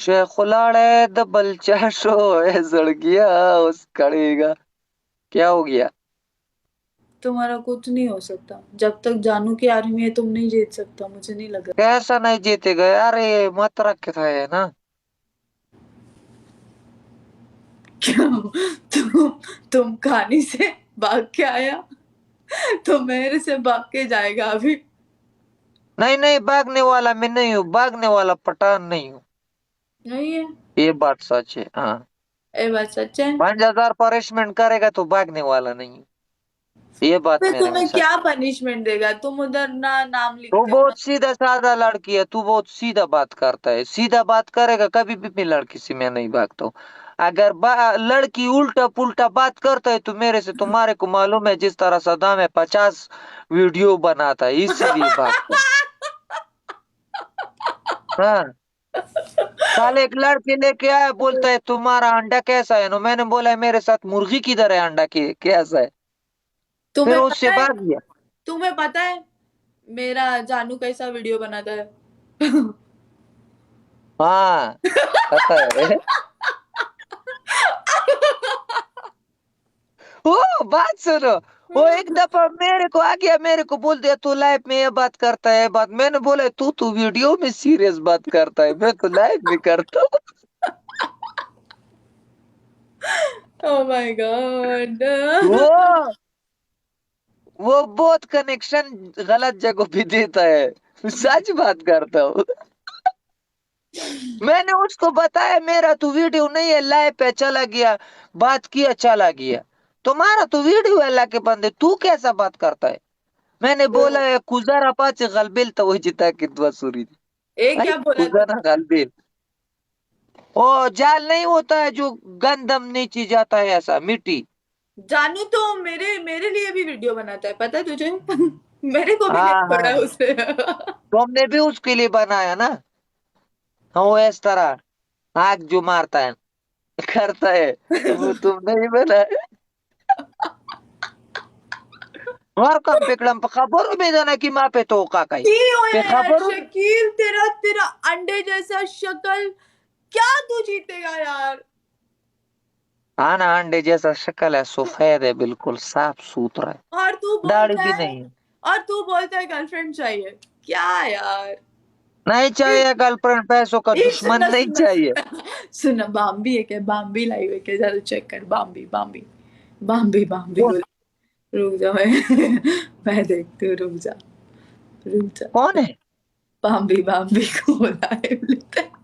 शेखुलाड़े दबल चाशो है सड़ गया उस कड़ी का। क्या हो गया? तुम्हारा कुछ नहीं हो सकता, जब तक जानू की आर्मी है तुम नहीं जीत सकता, मुझे नहीं लगा। कैसा नहीं जीतेगा यार, ये मत रखे था है ना। क्यों? तुम तुम कहानी से भाग के आया तो मेरे से भाग के जाएगा अभी। नहीं नहीं, भागने वाला मैं नहीं हूँ, भागने वाला पठान नहीं हूँ। नहीं है? ये बात सच है, हाँ। ये बात सच है? 5,000 पनिशमेंट करेगा तो भागने वाला नहीं हूँ। ये बात फिर मेरे में तुम्हें सच। क्या पनिशमेंट देगा? तुम उधर ना नाम तू लिखते हो ना। बहुत सीधा साधा लड़की है, तू बहुत सीधा बात करता है, सीधा बात करेगा कभी भी मैं लड़की से मैं नहीं भागता हूँ। अगर लड़की उल्टा पुल्टा बात करता है तो मेरे से, तुम्हारे को मालूम है जिस तरह सदाम है 50 वीडियो बनाता है इसीलिए भागता है। हाँ। कल एक लड़की लेके आया, बोलता है तुम्हारा अंडा कैसा है, नो मैंने बोला है मेरे साथ मुर्गी किधर है, अंडा की कैसा है। फिर तुम्हें उससे पता है? भाग गया। तुम्हें पता है मेरा जानू कैसा वीडियो बनाता है? हाँ, पता है। ओ, बात सुनो। वो एक दफा मेरे को आ गया, मेरे को बोल दिया तू लाइव में ये बात करता है, बात मैंने बोला तू वीडियो में सीरियस बात करता है, मैं तो लाइव में करता हूँ। Oh my God. वो वो बहुत कनेक्शन गलत जगह पे देता है, सच बात करता हूँ। मैंने उसको बताया मेरा तो वीडियो नहीं है, लाइव पे चला गया, बात किया चला गया। तुम्हारा तो वीडियो है, अल्लाह के बंदे तू कैसा बात करता है। मैंने बोला है कुजारा पाचे गलबेल तो वही जिता कि सुरी थी। एक भाई क्या बोला कुजारा तुमने? गलबेल। ओ, जाल नहीं होता है जो गंदम नीचे जाता है, ऐसा मिट्टी। जानू तो मेरे मेरे लिए भी वीडियो बनाता है, पता है तुझे? मेरे को भी नहीं हाँ छोड़ा है हाँ, उसे। तुमने भी उसके लिए बनाया ना। हाँ, वो इस तरह आग जो मारता है, करता है, वो तुम नहीं बनाया। और कम पिकड़म पे खबर बेदाना की माँ पे तो का कही क्यों पे है यार खबर। शकील, तेरा तेरा अंडे जैसा शक्ल, क्या तू जीतेगा यार? हाँ ना, अंडे जैसा शक्ल है, सफेद है, बिल्कुल साफ सुथरा है, और तू दाढ़ी बोलता भी है, नहीं है। और तू बोलता है गर्लफ्रेंड चाहिए, क्या यार? नहीं चाहिए गर्लफ्रेंड, पैसों का एक दुश्मन सुनना नहीं सुनना चाहिए। सुनना सुनना, बाम्बी है क्या? बाम्बी लाइव है क्या? जरा चेक कर, बाम्बी बाम्बी बाम्बी बाम्बी कौन? को। रुक जा मैं मैं देखती हूँ, रुक जा, रुक जा। कौन है? बाम्बी बाम्बी को लाइव लेते हैं।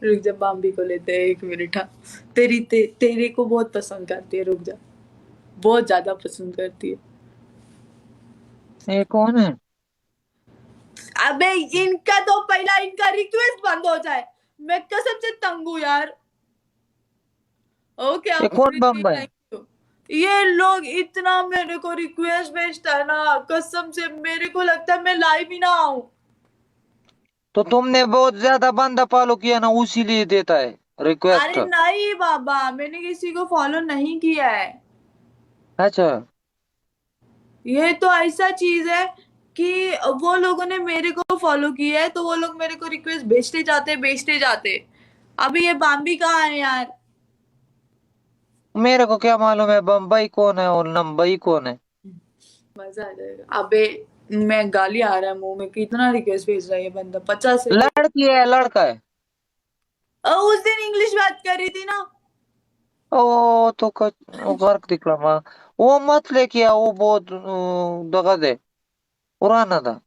रुक जा, बाम्बी को लेते हैं, 1 मिनट। हाँ, तेरे को बहुत पसंद करती है, रुक जा, बहुत ज्यादा पसंद करती है। ये कौन है? अबे इनका तो पहला इनका रिक्वेस्ट बंद हो जाए, मैं कसम से तंग हूँ यार। ओके ये कौन अफरीदी, बम्बा है? Thank you. ये लोग इतना मेरे को रिक्वेस्ट भेजता है ना, कसम से मेरे को लगता है मैं लाइव ही ना आऊं। तो तुमने बहुत ज्यादा बंदा फॉलो किया ना, उसी लिए देता है रिक्वेस्ट। अरे नहीं बाबा, मैंने किसी को फॉलो नहीं किया है। अच्छा। ये तो ऐसा चीज है कि वो लोगों ने मेरे को फॉलो किया है, तो वो लोग मेरे को रिक्वेस्ट भेजते जाते। अभी ये बाम्बी कहाँ है यार? मेरे को क्या मालूम है बम्बई कौन है और नम्बई कौन है। मजा आ जाएगा। अबे मैं गाली आ रहा है मुंह में, कितना रिक्वेस्ट भेज रहा है ये बंदा, 50 रिक्वेस्ट। लड़की है लड़का है? उस दिन इंग्लिश बात कर रही थी ना। ओ तो वो फर्क दिख रहा माँ। वो मत लेके आ, वो बहुत दगा दे, पुराना था।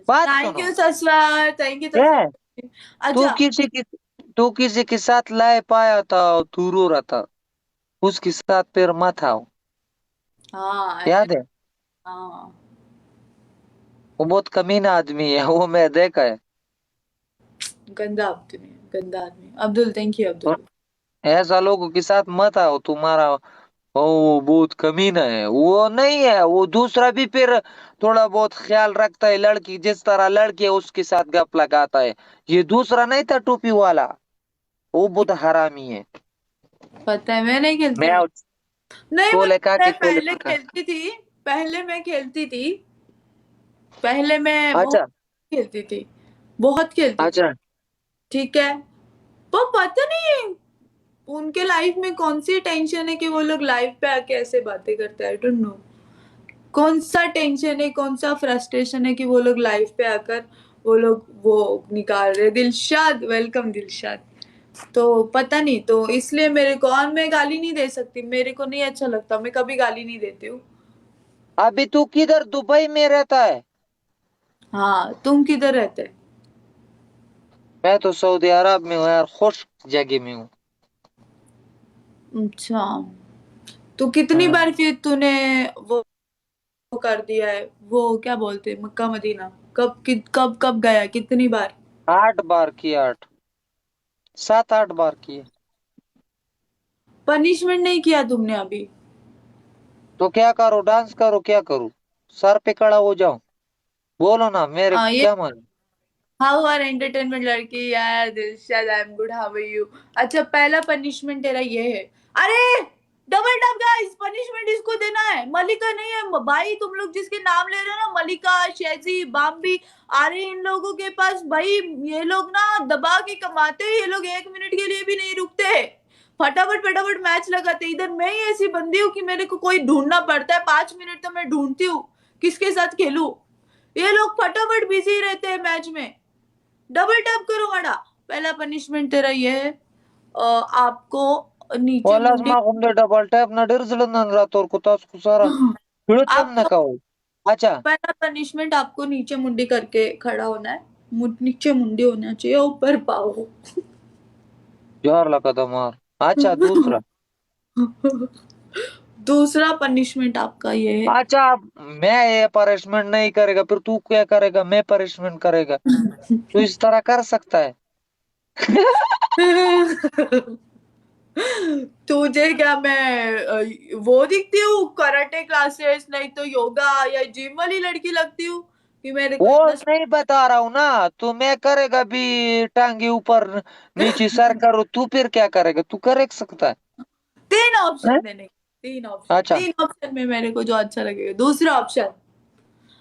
बात थैंक सुनो। यू ससुर, थैंक यू क्या? ससुर। तू अच्छा। किसी की तू किसी के साथ लाए पाया था और तू रो रहा था, उसके साथ फिर मत आओ। हाँ अरे। याद है? हाँ। वो बहुत कमीना आदमी है, वो मैं देखा है। गंदा आदमी है, गंदा आदमी। अब्दुल, थैंक यू तो अब्दुल। ऐसा लोगों के साथ मत आओ, तुम्हारा ओ बहुत कमीना है, वो नहीं है, वो दूसरा भी फिर थोड़ा बहुत ख्याल रखता है, लड़की जिस तरह लड़की है उसके साथ गप लगाता है। ये दूसरा नहीं था टोपी वाला, वो बहुत हरामी है। पता है मैं नहीं खेलती मैं हूँ। नहीं कोले मतलब का मैं के कोले पहले का। खेलती थी, पहले मैं खेलती थी, पहले मैं बहुत अच्छा खेलती थी, बहुत खेलती थी। अच्छा। ठीक है। पर पता नहीं उनके लाइफ में कौन सी टेंशन है कि वो लोग लाइव पे आके ऐसे बातें करते हैं। आई डोंट नो कौन सा टेंशन है, कौन सा फ्रस्ट्रेशन है कि वो लोग लाइव पे आकर वो लोग वो निकाल रहे। दिलशाद, वेलकम दिलशाद। तो पता नहीं, तो इसलिए मेरे को, और मैं गाली नहीं दे सकती, मेरे को नहीं अच्छा लगता, मैं कभी गाली नहीं देती हूँ। अभी तू किधर, दुबई में रहता है? हाँ, तुम किधर रहते? मैं तो सऊदी अरब में हूँ यार, खुश जगह में हूँ। अच्छा, तो कितनी हाँ, बार फिर तूने वो कर दिया है, वो क्या बोलते हैं, मक्का मदीना? कब कब गया, कितनी बार? 8 बार किए, 7-8 बार किए। पनिशमेंट नहीं किया तुमने अभी? तो क्या करूँ, डांस करूँ, क्या करूँ? सर पे खड़ा हो जाऊं? बोलो ना, मेरे ये क्या मालूम। हाउ आर एंटरटेनमेंट लड़की यार, Dilshad I am good, how are you? अच्छा, पहला पनिशमेंट तेरा ये है। अरे डबल डब गाइस, पनिशमेंट इसको देना है, मलिका नहीं है भाई। तुम लोग जिसके नाम ले रहे हो ना, मलिका, शेजी, बाम्बी, अरे इन लोगों के पास भाई, ये लोग ना दबा के कमाते हैं, ये लोग 1 मिनट के लिए भी नहीं रुकते, फटाफट फटाफट मैच लगाते। इधर मैं ही ऐसी बंदी हूँ कि मेरे को कोई ढूंढना पड़ता है, 5 मिनट तो मैं ढूंढती हूँ किसके साथ खेलूं। ये लोग फटाफट बिजी रहते हैं मैच में। डबल टैप करो माड़ा। पहला पनिशमेंट तेरा ये है, आपको नीचे Walas मुंडी। ma gumde double tap na dirzlan rator kutas kusara hilutan na आपको kawo. अच्छा। पहला पनिशमेंट, आपको नीचे मुंडी करके खड़ा होना है। नीचे मुंडी होना चाहिए, ऊपर पाओ। जोर लगा तो मार। अच्छा, दूसरा। दूसरा पनिशमेंट आपका ये है। अच्छा, अब मैं ये पनिशमेंट नहीं करेगा, फिर तू क्या करेगा? मैं पनिशमेंट करेगा? तू इस तरह कर सकता है? तुझे क्या मैं वो दिखती हूँ, कराटे क्लासेस नहीं तो योगा या जिम वाली लड़की लगती हूँ कि मेरे को वो इतना? नहीं बता रहा हूँ ना, तू मैं करेगा भी टांगे ऊपर नीचे सर करो, तू फिर क्या करेगा? तू कर सकता है? तीन हैं? ऑप्शन देने के, तीन ऑप्शन, अच्छा। तीन ऑप्शन में मेरे को जो अच्छा लगेगा। दूसरा ऑप्शन,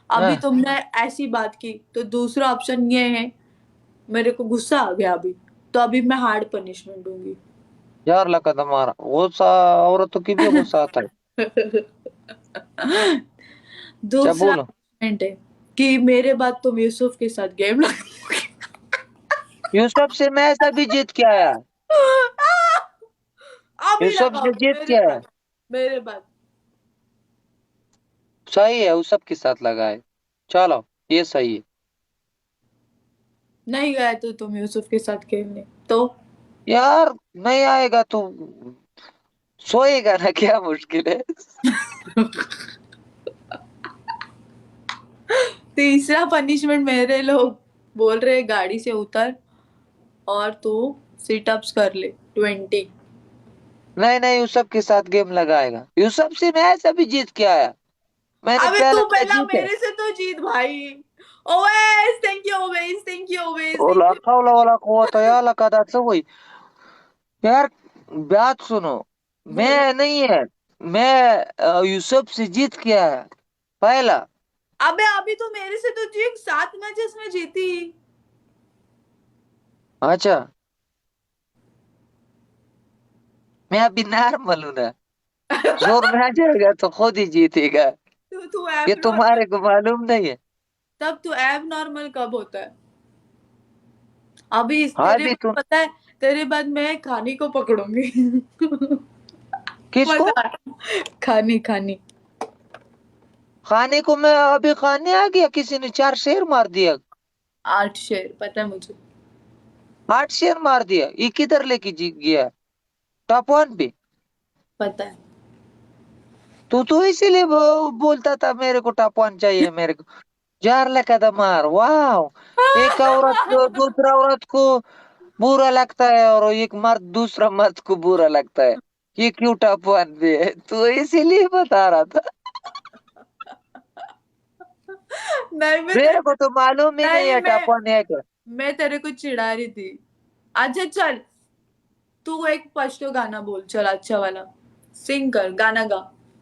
अभी हाँ, तुमने ऐसी बात की तो दूसरा ऑप्शन ये है, मेरे को गुस्सा आ गया अभी, तो अभी मैं हार्ड पनिशमेंट दूंगी। यार लगा तो मारा, गुस्सा औरतों की भी गुस्सा आता है। क्या दूसरा बोलो? पनिशमेंट है कि मेरे बाद तुम यूसुफ के साथ गेम लगा। यूसुफ से मैं सभी जीत के आया। अभी यूसुफ से लगाओगे जीत के मेरे आया। बाद, मेरे बाद। सही है, यूसुफ के साथ लगाए। चलो, ये सही है। नहीं गए तो तुम यूसुफ के साथ खेलने तो? यार, नहीं आएगा तो सोएगा ना, क्या मुश्किल है? तीसरा पनिशमेंट, मेरे लोग बोल रहे गाड़ी से उतर और तू सिटअप्स कर ले 20। नहीं नहीं, यूसुफ के साथ गेम लगाएगा। यूसुफ से मैं सभी जीत के आया। मैंने अबे पहला तू मैच पहला जीता। मेरे से तो जीत भाई। Owais, thank you Owais, thank you Owais, और थैंक यू। लाखा वाला कुआ या लगा था सब वही। यार, बात सुनो। बोलो। मैं नहीं है। मैं यूसुफ से जीत के आया पहला। अबे अभी तो मेरे से तो जीत, 7 मैचेस में जीती। अच्छा, मैं अभी नॉर्मल हूं ना। जोर में आ जाएगा तो खुद ही जीतेगा। तू ये एब नॉर्मल, तुम्हारे को मालूम नहीं है? तब तू एब नॉर्मल कब होता है? अभी हाँ, तेरे अभी बाद तुम। पता है, तेरे बाद मैं खानी को पकड़ूंगी। किसको? मजा आया। खानी खानी। खाने को? मैं अभी खाने आ गया, किसी ने 4 शेर मार दिया। 8 शेर पता है मुझे। 8 शेर मार दिया, ये किधर लेके जीत गया? टॉप 1 पे। पता है। तू तो इसीलिए बोलता था मेरे को टॉप 1 चाहिए मेरे को। जार लगा था मार, वाह। एक औरत को दूसरा औरत को बुरा लगता है, और एक मर्द दूसरा मर्द को बुरा लगता है। ये क्यों टॉप 1 पे है? तो इसीलिए बता रहा था। नहीं मैं तेरे मेरे को तो मालूम ही नहीं नहीं है टॉप 1 है क्या। मैं तेरे को चिढ़ा रही थी। अच्छा चल, तू एक पश्तो गाना बोल, चल अच्छा वाला सिंग कर, गाना गा।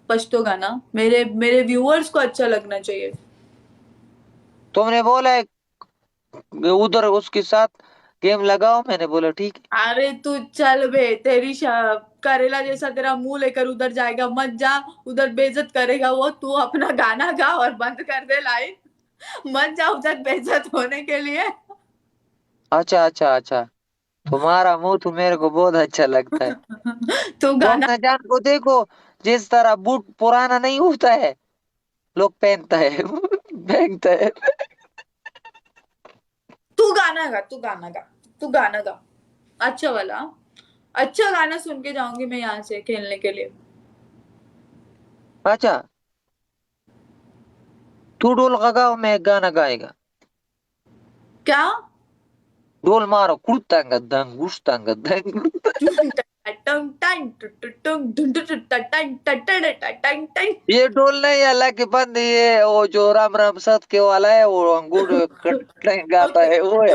पश्तो गाना, मेरे मेरे व्यूअर्स को अच्छा लगना चाहिए। तुमने बोला है उधर उसके साथ गेम लगाओ, मैंने बोला ठीक है। अरे तू चल बे, करेला जैसा तेरा मुंह लेकर उधर जाएगा, मत जा। उधर बेइज्जत करेगा वो। तू अपना गाना गा और बंद कर दे लाइन। मत जा उधर बेइज्जत होने के लिए। अच्छा अच्छा अच्छा, तुम्हारा मुंह तो मेरे को बहुत अच्छा लगता है। तू वो गाना अपना जान को देखो, जिस तरह बूट पुराना नहीं होता है, लोग पहनता है पहनता है। तू गाना गा, तू गाना गा, तू गाना गा। अच्छा वाला, अच्छा गाना सुन के जाऊंगी मैं यहाँ से खेलने के लिए। अच्छा, तू ढोल लगाओ, मैं एक गाना गाएगा। क्या? ढोल मारो, कुड़तांग दंग गुश्तांग दंग। ये ढोल नहीं है, अल्लाह की बंद, ये वो जो राम राम सत के वाला है, वो अंगूर गाता है, वो है।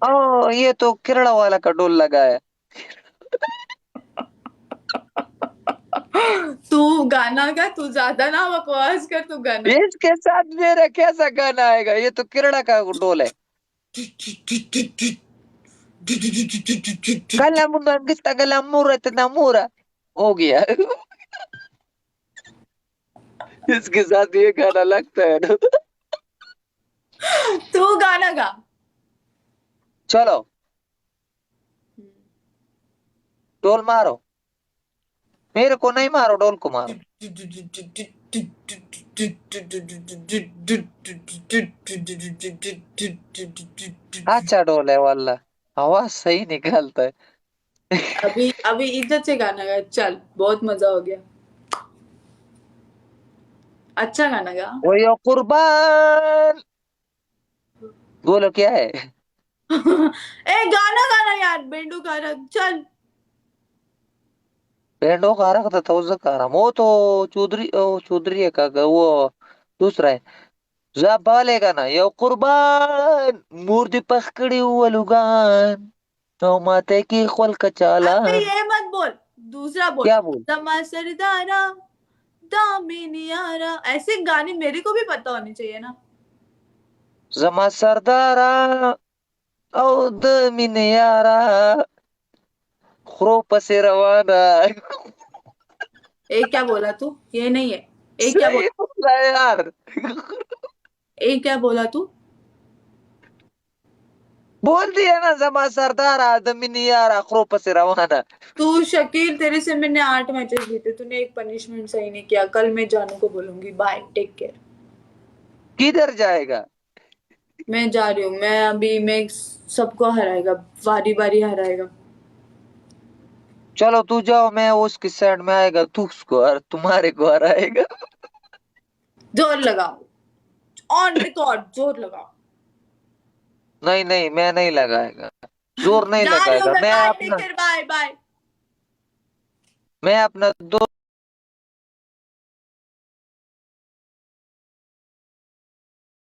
ओ, ये तो केरला वाला का ढोल लगा है। तू गाना गा, तू ज्यादा ना बकवास कर, तू गाना इसके साथ मेरा कैसा गाना आएगा? ये तो केरला का ढोल है। कलम हो गया। इसके साथ ये गाना लगता है ना। तू गाना गा। चलो, ढोल मारो, मेरे को नहीं मारो, ढोल को मारो। अच्छा ढोल है वाला, आवाज सही निकालता है। अभी अभी इज्जत से गाना गा, चल बहुत मजा हो गया। अच्छा गाना गा। वो यो कुर्बान, बोलो क्या है? ए गाना गाना यार, बेंडू गा रहा, चल। बैंडो का रखा था उसका रहा, वो तो चौधरी, ओ चौधरी है का वो दूसरा है। जा बालेगा ना, यो कुर्बान मूर्ति पकड़ी हुआ लुगान, तो माते की खोल का अरे चालान। ये मत बोल, दूसरा बोल। क्या बोल? दमा सरदारा, दामिनियारा, ऐसे गाने मेरे को भी पता होने चाहिए ना। जमा सरदारा, औ दमीन यारा, खरोप से रवाना। ए क्या बोला तू? ये नहीं है। ए क्या सही बोला? बोला यार। ए क्या बोला तू? बोल दिया ना, जमा सरदारा दमीन यारा, खरोप से रवाना। तू शकील, तेरे से मैंने 8 मैचेस जीते, तूने एक पनिशमेंट सही नहीं किया। कल मैं जानू को बोलूंगी। Bye, take care. किधर जाएगा? मैं जा रही हूँ। मैं अभी मैं सबको हराएगा, बारी बारी हराएगा। चलो तू जाओ, मैं उसकी साइड में आएगा, तू उसको तुम्हारे को हराएगा। जोर लगाओ, ऑन रिकॉर्ड, जोर लगाओ। नहीं नहीं, मैं नहीं लगाएगा, जोर नहीं जा रही हूँ लगाएगा। मैं। Bye, take care, bye bye. मैं अपना